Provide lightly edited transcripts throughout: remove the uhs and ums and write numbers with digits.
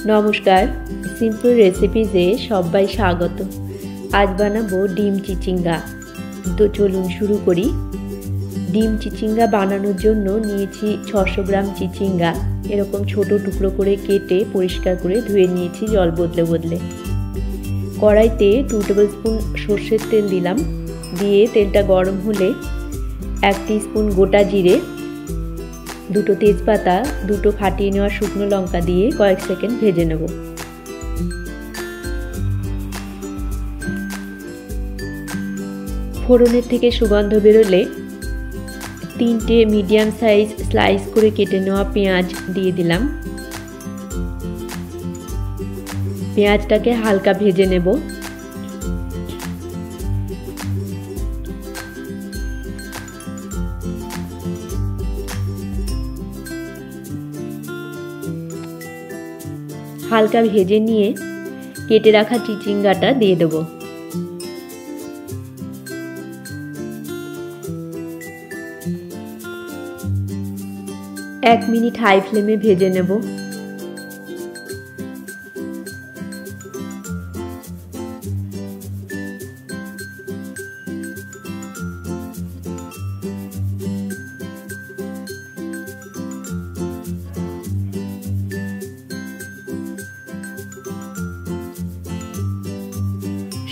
নমস্কার, সিম্পল রেসিপিজে সবাই স্বাগত। আজ বানাবো ডিম চিচিঙ্গা। তো চলুন শুরু করি। ডিম চিচিঙ্গা বানানোর জন্য নিয়েছি 600 গ্রাম চিচিঙ্গা। এরকম ছোট টুকরো করে কেটে পরিষ্কার করে ধুয়ে নিয়েছি জল বদলে বদলে। কড়াইতে 2 টেবিল স্পুন সর্ষের তেল দিলাম। দিয়ে তেলটা গরম হলে 1 টিস্পুন গোটা জিরে, 2টো তেজপাতা, 2টো ফাটিয়ে নেওয়া শুকনো লঙ্কা দিয়ে কয়েক সেকেন্ড ভেজে নেব। ফোড়নের থেকে সুগন্ধ বেরোলে 3টে মিডিয়াম সাইজ স্লাইস করে কেটে নেওয়া পেঁয়াজ দিয়ে দিলাম। পেঁয়াজটাকে হালকা ভেজে নেব। হালকা ভেজে নিয়ে কেটে রাখা চিচিঙ্গাটা দিয়ে দেব। এক মিনিট হাই ফ্লেমে ভেজে নেব।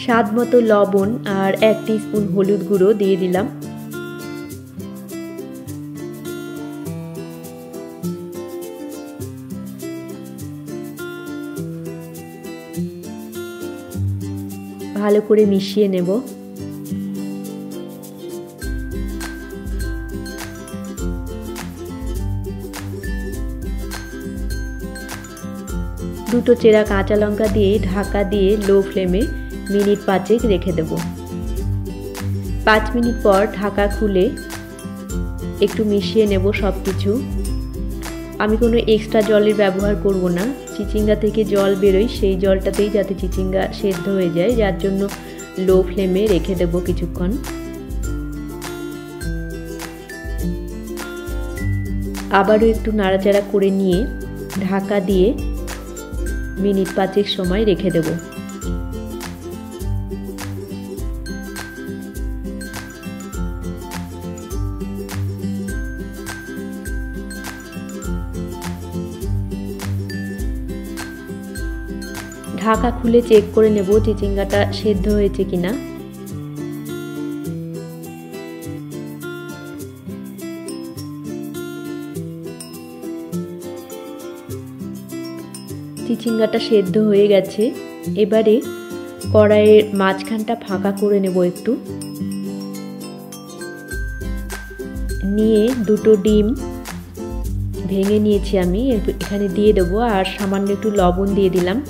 স্বাদ মতো লবণ আর 1 টিস্পুন হলুদ গুঁড়ো দিয়ে দিলাম। ভালো করে মিশিয়ে নেব। দুটো চেরা কাঁচা লঙ্কা দিয়ে ঢাকা দিয়ে লো ফ্লেমে মিনিট 5 রেখে দেব। 5 মিনিট পর ঢাকা খুলে একটু মিশিয়ে নেব সব কিছু। আমি কোনো এক্সট্রা জলের ব্যবহার করব না। চিচিঙ্গা থেকে জল বেরোয়, সেই জলটাতেই যাতে চিচিঙ্গা সেদ্ধ হয়ে যায়, যার জন্য লো ফ্লেমে রেখে দেব কিছুক্ষণ। আবারও একটু নাড়াচাড়া করে নিয়ে ঢাকা দিয়ে মিনিট 5 সময় রেখে দেব। ঢাকা খুলে চেক করে নেব চিচিঙ্গাটা সেদ্ধ হয়েছে কিনা। চিচিঙ্গাটা সেদ্ধ হয়ে গেছে। এবারে কড়াইয়ের মাঝখানটা ফাঁকা করে নেব একটু। নিয়ে 2টো ডিম ভেঙে নিয়েছি আমি, এখানে দিয়ে দেবো। আর সামান্য একটু লবণ দিয়ে দিলাম।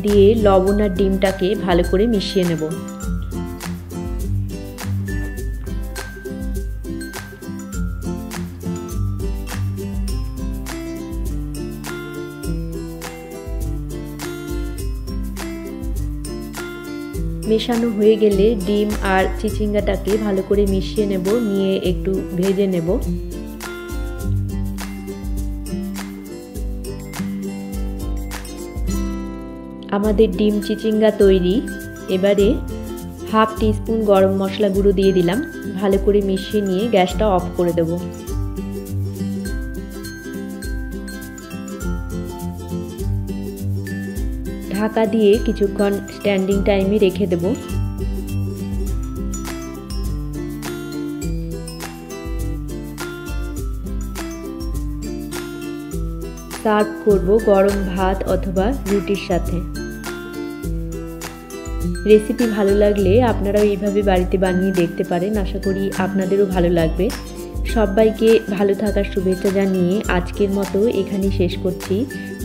দিয়ে লবণ আর ডিমটাকে ভালো করে মিশিয়ে নেব। মেশানো হয়ে গেলে ডিম আর চিচিঙ্গাটাকে ভালো করে মিশিয়ে নেব, নিয়ে একটু ভেজে নেব। আমাদের ডিম চিচিঙ্গা তৈরি। এবারে 1/2 টিস্পুন গরম মশলা গুঁড়ো দিয়ে দিলাম। ভালো করে মিশিয়ে নিয়ে গ্যাসটা অফ করে দেব। ঢাকা দিয়ে কিছুক্ষণ স্ট্যান্ডিং টাইমে রেখে দেব। সার্ভ করব গরম ভাত অথবা রুটির সাথে। রেসিপি ভালো লাগলে আপনারাও এইভাবে বাড়িতে বানিয়ে দেখতে পারেন। আশা করি আপনাদেরও ভালো লাগবে। সবাইকে ভালো থাকার শুভেচ্ছা জানিয়ে আজকের মতো এখানেই শেষ করছি।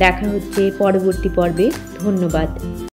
দেখা হচ্ছে পরবর্তী পর্বে। ধন্যবাদ।